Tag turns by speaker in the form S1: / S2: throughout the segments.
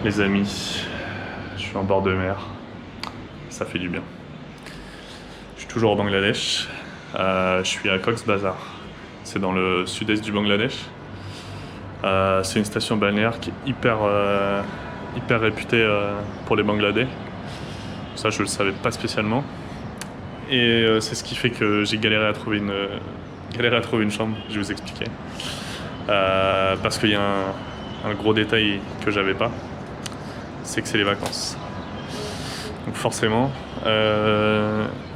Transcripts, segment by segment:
S1: Les amis, je suis en bord de mer, ça fait du bien. Je suis toujours au Bangladesh, je suis à Cox's Bazar, c'est dans le sud-est du Bangladesh. C'est une station balnéaire qui est hyper réputée pour les Bangladais. Ça je le savais pas spécialement. Et c'est ce qui fait que j'ai galéré à trouver une chambre, je vais vous expliquer. Parce qu'il y a un gros détail que j'avais pas, c'est que c'est les vacances. Donc forcément,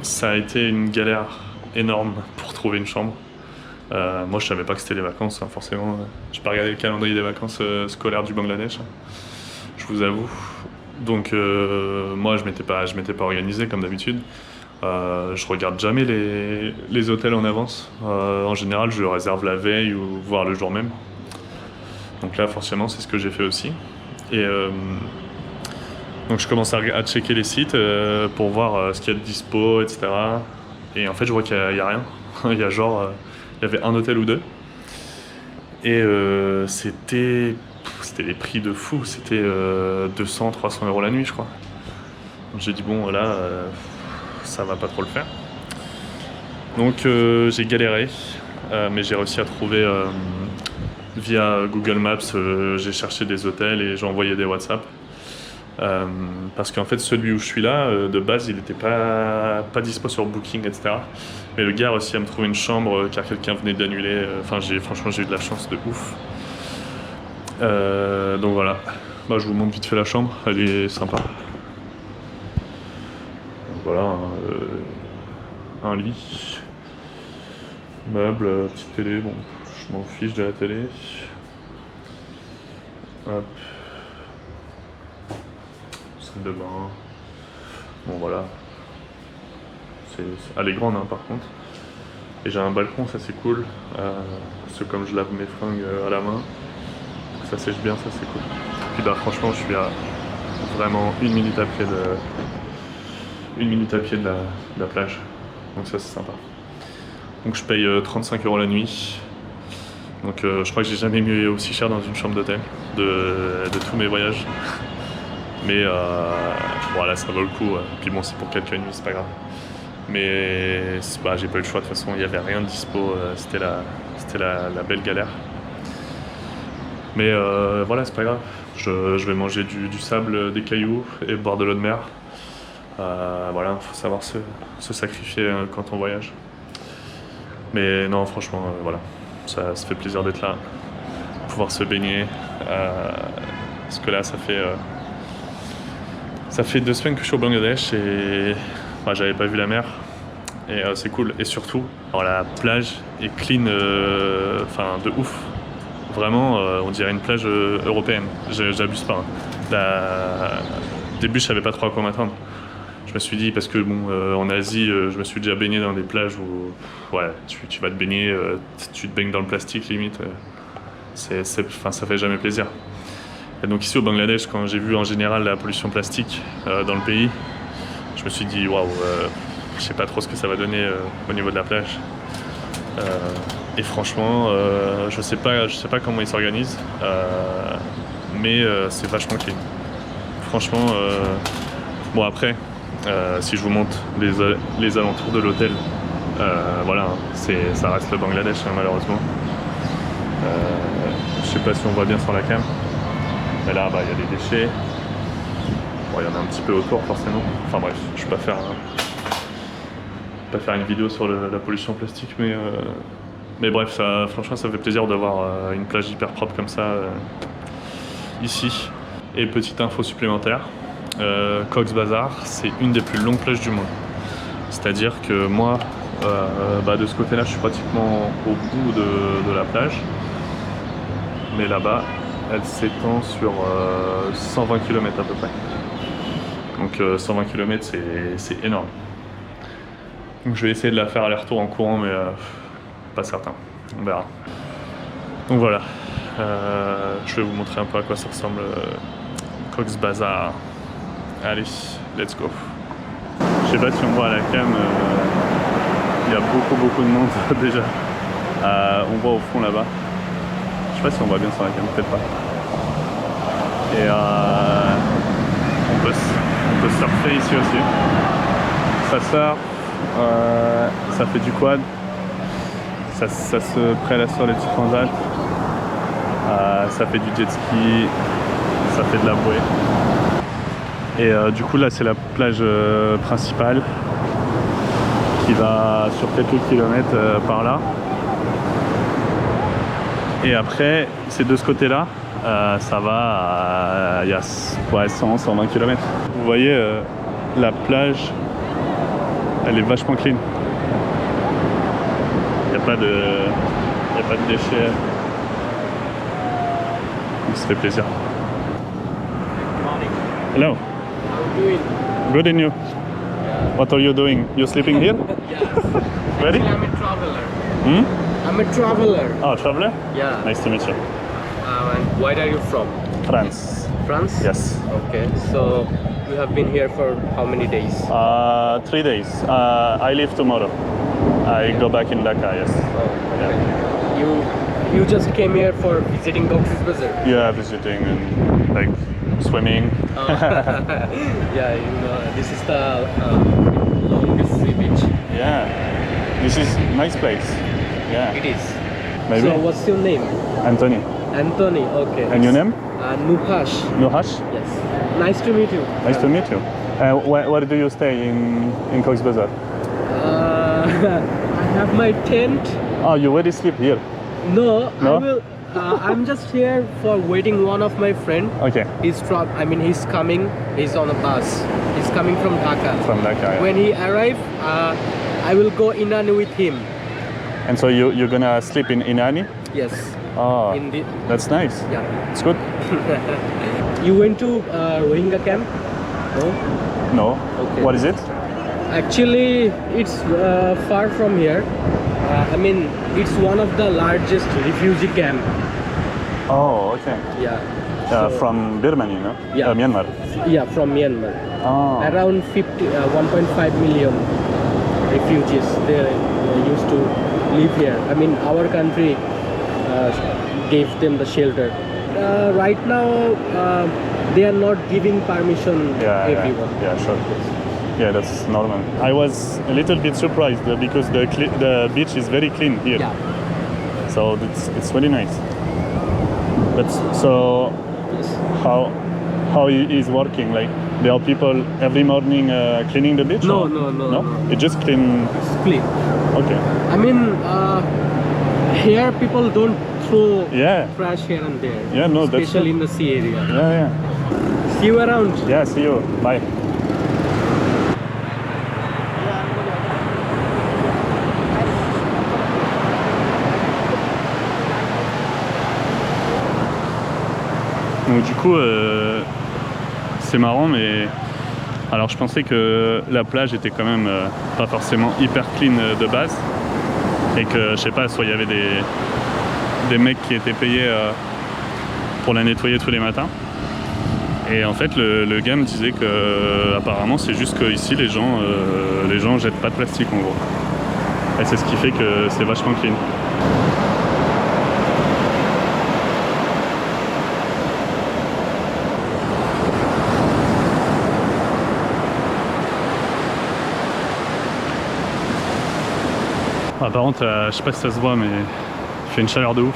S1: ça a été une galère énorme pour trouver une chambre. Moi je savais pas que c'était les vacances, hein, forcément. J'ai pas regardé le calendrier des vacances scolaires du Bangladesh, hein, je vous avoue. Donc moi je m'étais pas organisé comme d'habitude. Je regarde jamais les hôtels en avance. En général je réserve la veille ou voire le jour même. Donc là forcément c'est ce que j'ai fait aussi. Et donc je commence à checker les sites pour voir ce qu'il y a de dispo, etc. Et en fait je vois qu'il y a rien. Il y a il y avait un hôtel ou deux. Et c'était des prix de fou. C'était 200-300 € la nuit je crois. Donc j'ai dit bon là ça va pas trop le faire. Donc j'ai galéré. Mais j'ai réussi à trouver via Google Maps. J'ai cherché des hôtels et j'ai envoyé des WhatsApp. Parce qu'en fait celui où je suis là de base il n'était pas dispo sur Booking, etc. Mais le gars a réussi à me trouver une chambre car quelqu'un venait d'annuler. Franchement j'ai eu de la chance de ouf. Donc voilà, je vous montre vite fait la chambre, elle est sympa. Donc voilà, un lit, meuble, petite télé, bon je m'en fiche de la télé. Hop. Salle de bain. Bon voilà. Elle est grande hein, par contre. Et j'ai un balcon, ça c'est cool. Parce que comme je lave mes fringues à la main, ça sèche bien, ça c'est cool. Puis franchement je suis à vraiment une minute à pied de la plage. Donc ça c'est sympa. Donc je paye 35 € la nuit. Donc je crois que j'ai jamais mis aussi cher dans une chambre d'hôtel de tous mes voyages. Mais voilà, ça vaut le coup. Puis bon, c'est pour quelques nuits, c'est pas grave. Mais j'ai pas eu le choix, de toute façon, il n'y avait rien de dispo. C'était la belle galère. Mais voilà, c'est pas grave. Je vais manger du sable, des cailloux et boire de l'eau de mer. Voilà, il faut savoir se sacrifier quand on voyage. Mais non, franchement, voilà, ça fait plaisir d'être là, pouvoir se baigner. Parce que là, ça fait 2 semaines que je suis au Bangladesh et j'avais pas vu la mer. Et c'est cool. Et surtout, la plage est clean, de ouf. Vraiment, on dirait une plage européenne. J'abuse pas. Hein. Au début, je savais pas trop à quoi m'attendre. Je me suis dit, parce que en Asie, je me suis déjà baigné dans des plages où tu vas te baigner, tu te baignes dans le plastique limite. Ça fait jamais plaisir. Et donc ici au Bangladesh, quand j'ai vu en général la pollution plastique dans le pays, je me suis dit waouh, je sais pas trop ce que ça va donner au niveau de la plage. Et franchement, je sais pas comment ils s'organisent, mais c'est vachement clean. Franchement, bon après, si je vous montre les alentours de l'hôtel, voilà, ça reste le Bangladesh hein, malheureusement. Je sais pas si on voit bien sur la cam. Mais là, il y a des déchets. Bon, il y en a un petit peu autour, forcément. Enfin bref, je ne vais pas faire une vidéo sur la pollution plastique, mais bref, franchement, ça fait plaisir d'avoir une plage hyper propre comme ça ici. Et petite info supplémentaire, Cox's Bazar, c'est une des plus longues plages du monde. C'est-à-dire que moi, de ce côté-là, je suis pratiquement au bout de la plage. Mais là-bas, elle s'étend sur 120 km à peu près. Donc 120 km c'est énorme. Donc je vais essayer de la faire aller-retour en courant mais pas certain. On verra. Donc voilà. Je vais vous montrer un peu à quoi ça ressemble Cox's Bazar. Allez, let's go. Je sais pas si on voit à la cam, il y a beaucoup de monde déjà. On voit au fond là-bas. Je sais pas si on voit bien sur la cam, peut-être pas. Et on peut surfer ici aussi. Ça surfe, ça fait du quad, ça se prélève sur les petits transats, ça fait du jet ski, ça fait de la bouée. Et du coup là c'est la plage principale qui va sur quelques kilomètres par là. Et après, c'est de ce côté-là, ça va, il y a 100-120 km. Vous voyez, la plage, elle est vachement clean. Il n'y a pas de déchets. Donc ça fait plaisir. Hello.
S2: How are you doing?
S1: Good and you? What are you doing? You sleeping here?
S2: Yes.
S1: Ready?
S2: Actually, I'm a traveler.
S1: Hmm?
S2: I'm a traveler.
S1: Oh, traveler?
S2: Yeah.
S1: Nice to meet you.
S2: And where are you from?
S1: France.
S2: France?
S1: Yes.
S2: Okay. So you have been here for how many days?
S1: 3 days. I leave tomorrow. I go back in Dhaka, yes.
S2: Oh, okay. You just came here for visiting Cox's Bazar.
S1: Yeah, visiting and like swimming.
S2: Oh. Yeah, this is the longest sea beach.
S1: Yeah. This is nice place. Yeah.
S2: It is.
S1: Maybe.
S2: So what's your name?
S1: Anthony.
S2: Anthony. Okay.
S1: And your name?
S2: Nuhash.
S1: Nuhash?
S2: Yes. Nice to meet you.
S1: Nice to meet you. Where do you stay in Cox's Bazar?
S2: I have my tent.
S1: Oh, you already sleep here?
S2: No,
S1: No?
S2: I will. I'm just here for waiting one of my friend.
S1: Okay.
S2: He's coming. He's on a bus. He's coming from Dhaka.
S1: From Dhaka. Yeah.
S2: When he arrive, I will go Inani with him.
S1: And so you're gonna sleep in Inani?
S2: Yes.
S1: Oh,
S2: In the
S1: that's nice.
S2: yeah.
S1: It's good.
S2: You went to Rohingya camp? No.
S1: No.
S2: Okay.
S1: What is it?
S2: Actually, it's far from here. I mean, it's one of the largest refugee camp.
S1: Oh, okay.
S2: Yeah. So-
S1: From Birmania, no?
S2: Yeah.
S1: Myanmar.
S2: Yeah, from Myanmar.
S1: Oh.
S2: Around 1.5 million refugees they used to live here. I mean, our country gave them the shelter. Right now, they are not giving permission
S1: Yeah,
S2: everyone.
S1: yeah, sure. Yeah, that's normal. I was a little bit surprised because the beach is very clean here.
S2: Yeah.
S1: So it's very nice. But so
S2: Yes.
S1: how is working? Like there are people every morning cleaning the beach?
S2: No,
S1: or-
S2: no, no, no.
S1: It just clean.
S2: It's clean.
S1: Okay.
S2: I mean, here people don't throw
S1: Yeah.
S2: trash here and there.
S1: Yeah, no, that's
S2: especially
S1: true.
S2: in the sea area.
S1: Yeah, yeah.
S2: See you around.
S1: Yeah. See you. Bye. Donc du coup, c'est marrant, mais alors je pensais que la plage était quand même pas forcément hyper clean de base, et que je sais pas, soit il y avait des mecs qui étaient payés pour la nettoyer tous les matins. Et en fait, le gars me disait que apparemment c'est juste qu'ici les gens jettent pas de plastique en gros. Et c'est ce qui fait que c'est vachement clean. Ah, par contre, je sais pas si ça se voit, mais il fait une chaleur de ouf.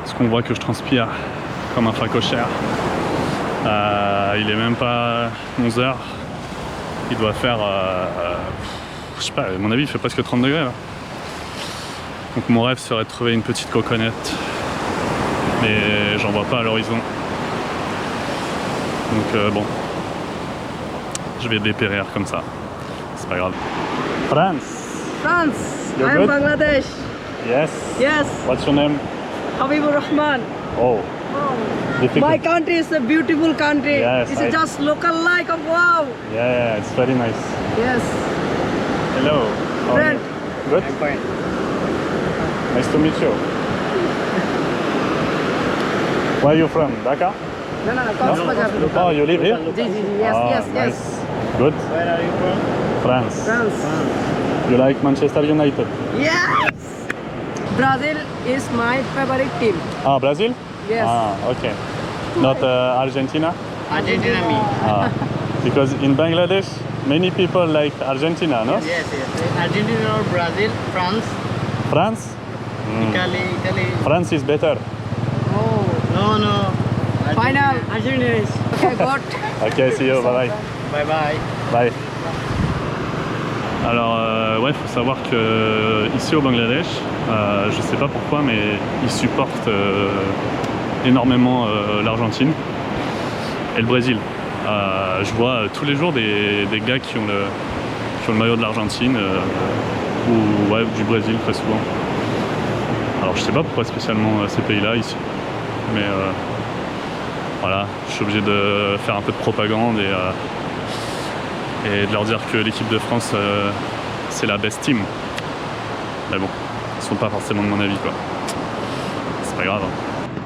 S1: Parce qu'on voit que je transpire comme un facochère. Il est même pas 11h. Il doit faire, je sais pas, à mon avis, il fait presque 30 degrés là. Donc mon rêve serait de trouver une petite coconette. Mais j'en vois pas à l'horizon. Donc bon, je vais dépérir comme ça. C'est pas grave. France.
S3: France.
S1: You're
S3: I'm
S1: good?
S3: Bangladesh.
S1: Yes.
S3: Yes.
S1: What's your name?
S3: Habibur Rahman.
S1: Oh, difficult.
S3: My country is a beautiful country.
S1: Yes,
S3: It's
S1: I-
S3: just local like of wow.
S1: Yeah, it's very nice.
S3: Yes.
S1: Hello. How are
S3: Friend.
S1: you? Good?
S2: Fine.
S1: Nice to meet you. Where are you from? Dhaka?
S3: No, Cox's Bazar.
S1: Oh, you live here?
S3: Yes,
S1: Ah,
S3: yes, yes.
S1: nice. Good.
S2: Where are you from?
S1: France.
S3: France.
S1: You like Manchester United?
S3: Yes. Brazil is my favorite team.
S1: Ah, Brazil?
S3: Yes.
S1: Ah, okay. Not Argentina?
S4: Argentina me.
S1: Ah. Because in Bangladesh, many people like Argentina, no?
S4: Yes, yes. Argentina or Brazil, France,
S1: France?
S4: Italy.
S1: France is better.
S3: Oh,
S4: No, no.
S3: final.
S4: Argentina is.
S3: Okay, got.
S1: Ok, see you, bye bye.
S4: Bye bye.
S1: Bye. Alors, ouais, faut savoir que ici au Bangladesh, je sais pas pourquoi, mais ils supportent énormément l'Argentine et le Brésil. Je vois tous les jours des gars qui ont le maillot de l'Argentine ou ouais, du Brésil très souvent. Alors, je sais pas pourquoi spécialement ces pays-là ici, mais voilà, je suis obligé de faire un peu de propagande et de leur dire que l'équipe de France c'est la best team. Mais bon, ils sont pas forcément de mon avis quoi. C'est pas grave. Hein.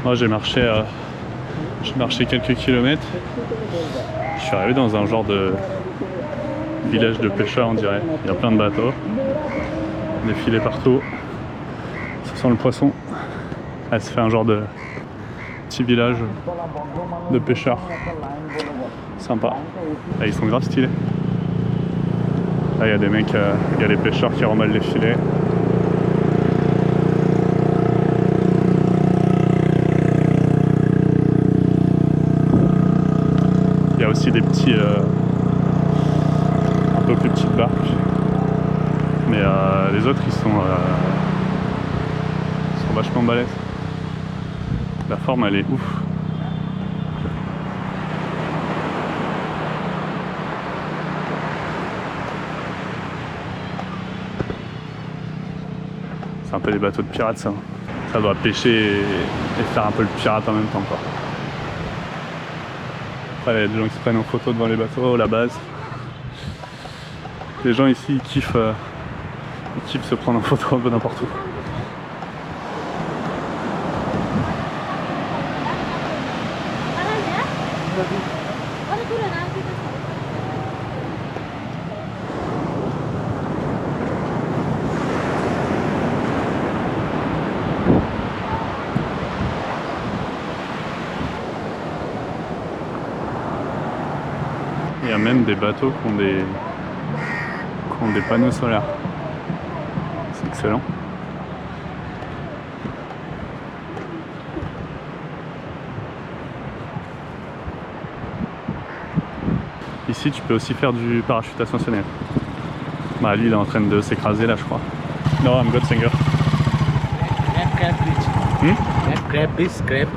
S1: Moi j'ai marché quelques kilomètres. Je suis arrivé dans un genre de village de pêcheurs on dirait. Il y a plein de bateaux, des filets partout. Ça sent le poisson. Elle se fait un genre de petit village de pêcheurs. Sympa. Là, ils sont grave stylés. Là, il y a des mecs, il y a les pêcheurs qui remballent les filets. Il y a aussi des petits, un peu plus petites barques. Mais les autres, ils sont vachement balèzes. La forme, elle est ouf. C'est un peu des bateaux de pirates ça. Ça doit pêcher et faire un peu le pirate en même temps quoi. Après il y a des gens qui se prennent en photo devant les bateaux, la base. Les gens ici ils kiffent se prendre en photo un peu n'importe où. Il y a même des bateaux qui ont des panneaux solaires. C'est excellent. Ici, tu peux aussi faire du parachute ascensionnel. Bah, lui, il est en train de s'écraser là, je crois. No, I'm good, singer.
S4: Crab beach. Crab beach.
S1: Crab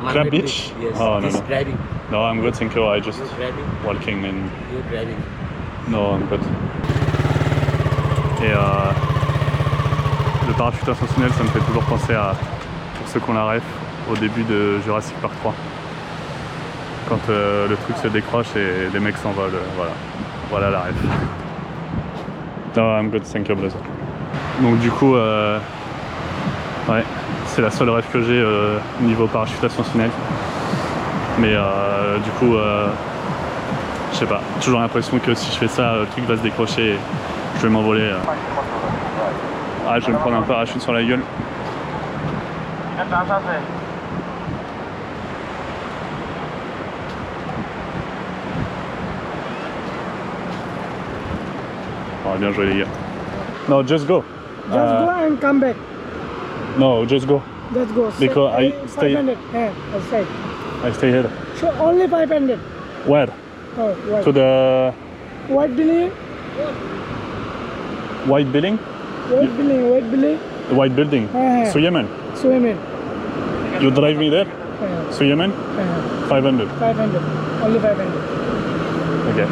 S4: Market
S1: beach?
S4: Yes.
S1: Oh, no,
S4: Just
S1: no.
S4: driving.
S1: No, I'm good, thank you. I just
S4: You're driving.
S1: walking and...
S4: You're driving.
S1: No, I'm good. Et le parachute ascensionnel, ça me fait toujours penser à, pour ceux qui ont la ref, au début de Jurassic Park 3. Quand le truc se décroche et les mecs s'envolent, voilà. Voilà la ref. No, I'm good, thank you, brother. Donc du coup, ouais, c'est la seule ref que j'ai niveau parachute ascensionnel. Mais du coup, je sais pas, toujours l'impression que si je fais ça, le truc va se décrocher et je vais m'envoler. Ah, je vais me prendre un parachute sur la gueule. Oh, bien joué les gars. No, just go.
S5: Just go and come back.
S1: No, just go.
S5: Just go.
S1: Because I stay-
S5: 500. Yeah, outside.
S1: I stay here.
S5: So only 500.
S1: Where?
S5: Oh, right.
S1: To the
S5: White building.
S1: white building?
S5: White building. White building.
S1: The white building. So Yemen.
S5: Swimming.
S1: You drive me there?
S5: Yeah.
S1: So Yemen? 500.
S5: 500. Only 500.
S1: Okay.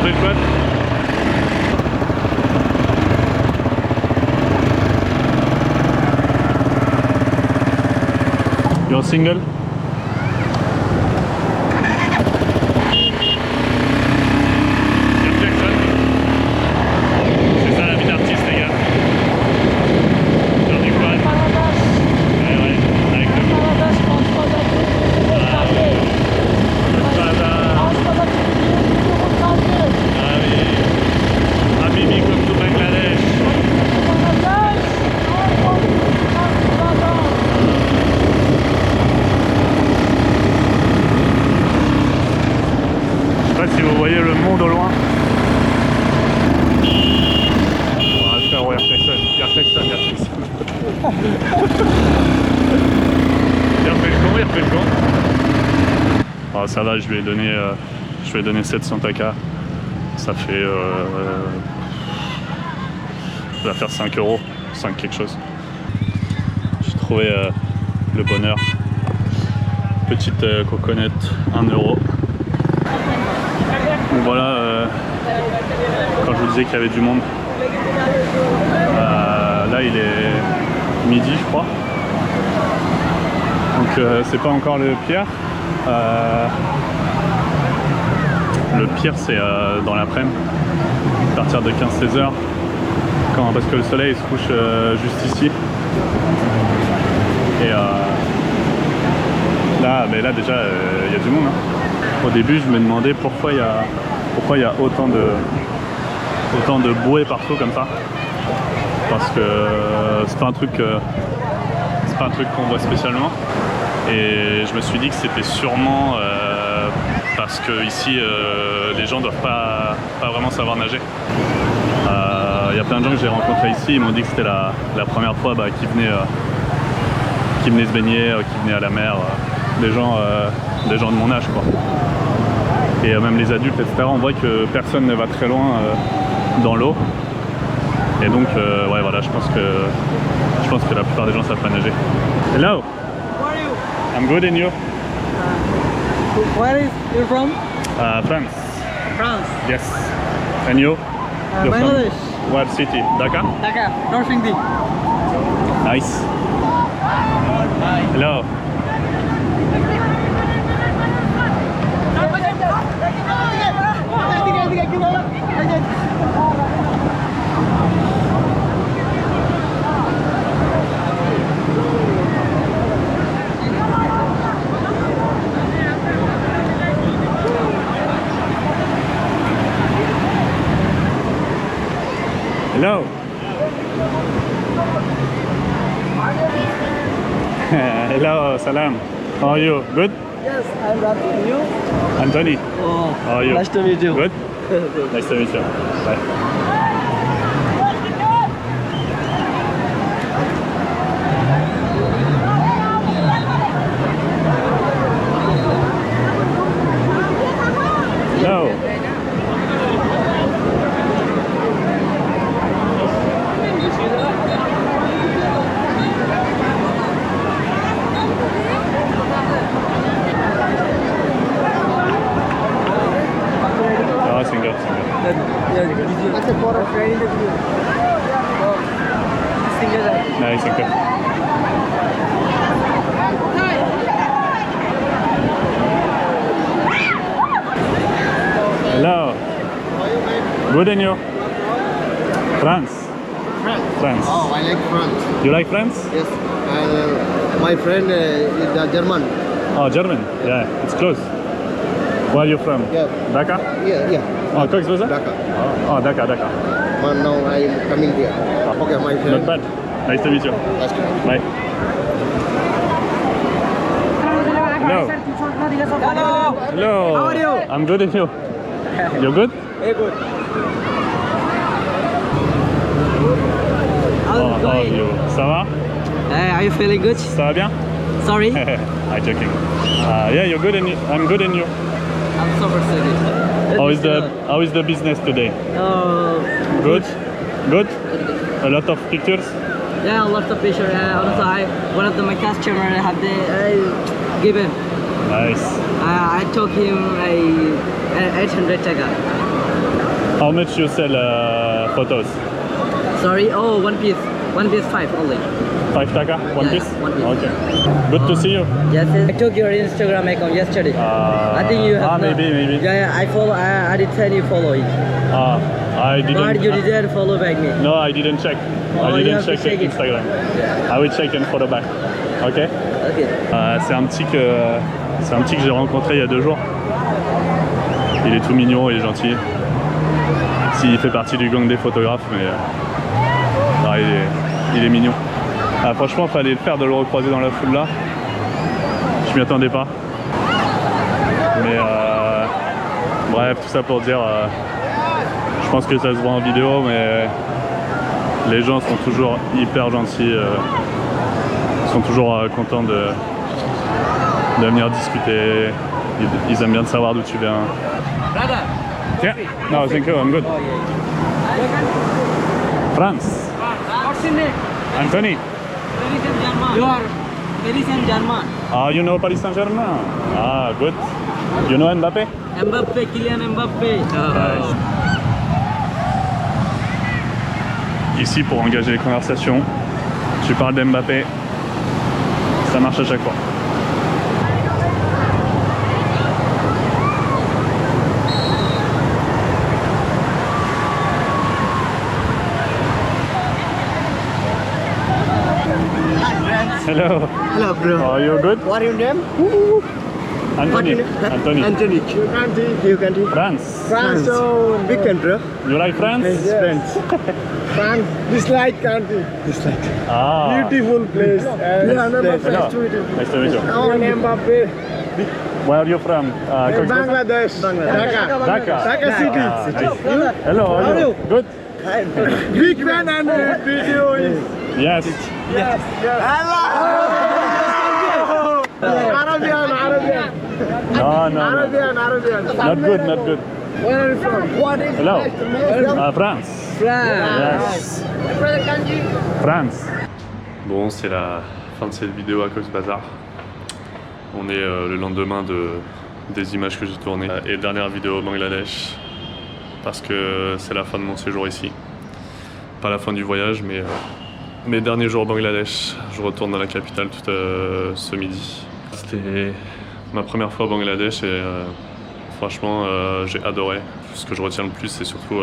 S1: monter le quad. You're single? C'est ça la vie d'artiste, les gars. Faire du quad. Ouais, ouais, avec le Ah oui. Habibi comme tout Bangladesh. Je sais pas si vous voyez le monde au loin. Frérot, y'a personne. Y'a refait le con. Ah, ça va, je lui ai donné 700 taka. Ça fait ça va faire 5 euros, 5 quelque chose. J'ai trouvé le bonheur. Petite coconut, 1 euro. Donc voilà, quand je vous disais qu'il y avait du monde, là il est midi je crois. Donc c'est pas encore le pire. Le pire c'est dans l'après-midi, à partir de 15-16 heures, parce que le soleil se couche juste ici. Et là déjà il y a du monde. Hein. Au début je me demandais pourquoi il y a autant de bouées partout comme ça. Parce que c'est pas un truc qu'on voit spécialement. Et je me suis dit que c'était sûrement parce que ici les gens doivent pas vraiment savoir nager. Il y a plein de gens que j'ai rencontrés ici, ils m'ont dit que c'était la première fois qu'ils venaient se baigner, qui venaient à la mer, des gens de mon âge quoi. Et même les adultes, etc. On voit que personne ne va très loin dans l'eau. Et donc ouais voilà, je pense que la plupart des gens savent pas nager. Hello.
S3: Where are you?
S1: I'm good and you?
S3: Where is you from?
S1: France.
S3: France.
S1: Yes. And you? You're from
S3: Bangladesh.
S1: what city? Dhaka?
S3: Dhaka. Northindi.
S1: Nice. Hello. Hello. Hello, salam. How are you? Good?
S3: Yes, I'm Rafi. You?
S1: Anthony.
S3: Oh,
S1: How are you?
S3: nice to meet you.
S1: Good? Nice to meet you. Bye. Hello. Single.
S3: What's the photo friend interview?
S1: Nice, okay. Hello. Good and you? France. France.
S6: Oh, I like France.
S1: You like France?
S6: Yes. My friend is German.
S1: Oh, German. Yeah, it's close. Where are you from?
S6: Yeah.
S1: Dhaka?
S6: Yeah.
S1: Oh, Cox's Bazar?
S6: Dhaka.
S1: Oh, Dhaka.
S6: But now I am coming here. Okay, my friend.
S1: Not bad. Nice to meet you.
S6: Nice to meet you.
S1: Bye. Hello. Hello.
S3: How are you?
S1: I'm good and you? You're good?
S3: Very good.
S1: How are you? Ça va?
S3: Hey, are you feeling good?
S1: Ça va bien?
S3: Sorry?
S1: I'm joking. Yeah, you're good and I'm good and you?
S3: I'm so excited.
S1: How is the business today? Good? Good? A lot of pictures?
S3: Yeah, a lot of pictures. Also, one of my customers have given.
S1: Nice.
S3: I took him 800 taka.
S1: How much you sell photos?
S3: Sorry, oh, one piece 5 only.
S1: 5 taka? One
S3: Yeah,
S1: piece?
S3: yeah, one piece.
S1: Okay. Good to see you.
S3: Yes, I took your Instagram account yesterday. I think you have.
S1: maybe.
S3: Yeah, I follow. I did tell you follow it,
S1: I didn't.
S3: but you didn't follow back me.
S1: No, I didn't check.
S3: Oh,
S1: I
S3: you
S1: didn't
S3: have to
S1: check
S3: check it.
S1: Instagram. I will check and follow back. Ok.
S3: Okay.
S1: C'est un petit que j'ai rencontré il y a 2 jours. Il est tout mignon, il est gentil. S'il fait partie du gang des photographes, mais il est mignon. Franchement, il fallait le faire de le recroiser dans la foule là. Je m'y attendais pas. Mais bref, tout ça pour dire, je pense que ça se voit en vidéo, mais les gens sont toujours hyper gentils. Sont toujours contents de venir discuter. Ils aiment bien de savoir d'où tu viens. Yeah. No, thank you. I'm good. France.
S3: What's your name?
S1: Anthony.
S3: Paris Saint-Germain. You are Paris Saint-Germain.
S1: You know Paris Saint-Germain? Good. You know Mbappé?
S3: Mbappé, Kylian Mbappé.
S1: Nice. Ici, pour engager les conversations, tu parles d'Mbappé. Ça marche à chaque fois. Hello.
S6: Hello, bro.
S1: Are you good?
S6: What is your name?
S1: Anthony. Anthony.
S6: Anthony. Your country? Your country?
S1: France.
S6: France. Big country, bro.
S1: You like France?
S6: France. France. Dislike country. Dislike. Beautiful place.
S1: Hello. Nice to meet you.
S6: Our name Mbappe.
S1: Where are you from?
S6: Bangladesh. Dhaka.
S1: Dhaka.
S6: Dhaka city.
S1: Nice. Hello. How are you? Good.
S6: Big fan and video is.
S1: Yes.
S6: Yes. Hello. Arabian.
S1: No.
S6: Arabian.
S1: Not good. Not good.
S6: Where are you from? What is
S1: Hello. France. Yes. France. Bon, c'est la fin de cette vidéo à Cox's Bazar. On est le lendemain des images que j'ai tournées. Et dernière vidéo au Bangladesh, parce que c'est la fin de mon séjour ici. Pas la fin du voyage, mais mes derniers jours au Bangladesh. Je retourne dans la capitale tout ce midi. C'était ma première fois au Bangladesh et franchement j'ai adoré. Ce que je retiens le plus, c'est surtout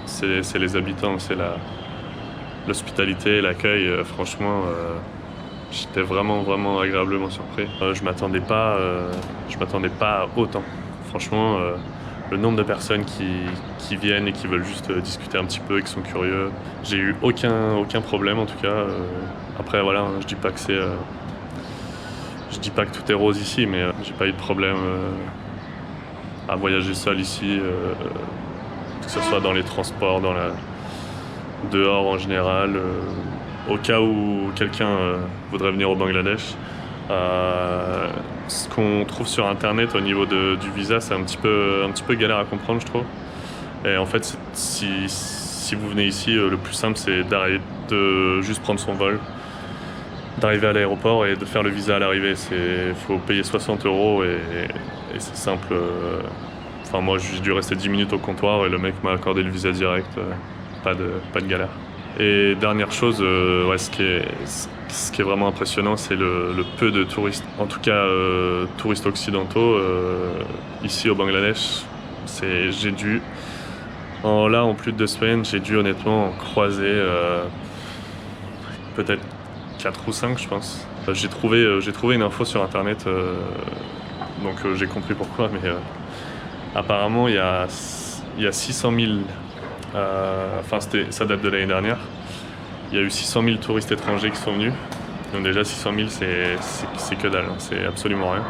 S1: c'est les habitants, c'est l'hospitalité, l'accueil. Franchement, j'étais vraiment agréablement surpris. Je m'attendais pas à autant. Franchement, le nombre de personnes qui viennent et qui veulent juste discuter un petit peu et qui sont curieux. J'ai eu aucun problème en tout cas. Après voilà, je dis pas que tout est rose ici, mais j'ai pas eu de problème à voyager seul ici, que ce soit dans les transports, dehors en général. Au cas où quelqu'un voudrait venir au Bangladesh, ce qu'on trouve sur internet au niveau du visa, c'est un petit peu galère à comprendre, je trouve. Et en fait, si vous venez ici, le plus simple c'est de juste prendre son vol, d'arriver à l'aéroport et de faire le visa à l'arrivée. Il faut payer 60 € et c'est simple. Enfin moi j'ai dû rester 10 minutes au comptoir et le mec m'a accordé le visa direct, pas de galère. Et dernière chose, ce qui est vraiment impressionnant, c'est le peu de touristes, en tout cas touristes occidentaux, ici au Bangladesh. En plus de 2 semaines, j'ai dû honnêtement croiser peut-être 4 ou 5, je pense. J'ai trouvé une info sur internet, donc j'ai compris pourquoi, mais apparemment il y a 600 000, ça date de l'année dernière, il y a eu 600 000 touristes étrangers qui sont venus. Donc déjà 600 000 c'est que dalle, c'est absolument rien.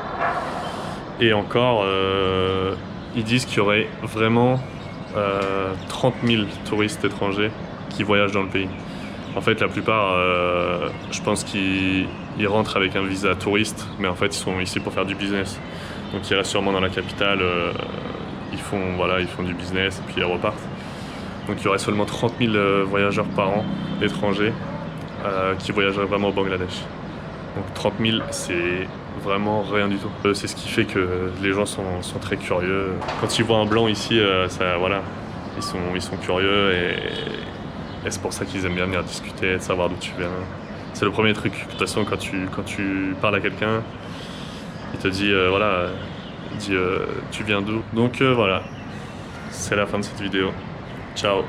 S1: Et encore, ils disent qu'il y aurait vraiment 30 000 touristes étrangers qui voyagent dans le pays. En fait, la plupart, je pense qu'ils rentrent avec un visa touriste, mais en fait, ils sont ici pour faire du business. Donc, ils restent sûrement dans la capitale, ils font du business et puis ils repartent. Donc, il y aurait seulement 30 000 voyageurs par an étrangers qui voyageraient vraiment au Bangladesh. Donc, 30 000, c'est vraiment rien du tout. C'est ce qui fait que les gens sont très curieux. Quand ils voient un blanc ici, ils sont curieux et c'est pour ça qu'ils aiment bien venir discuter, de savoir d'où tu viens. C'est le premier truc. De toute façon, quand tu parles à quelqu'un, il te dit tu viens d'où? Donc voilà, c'est la fin de cette vidéo. Ciao.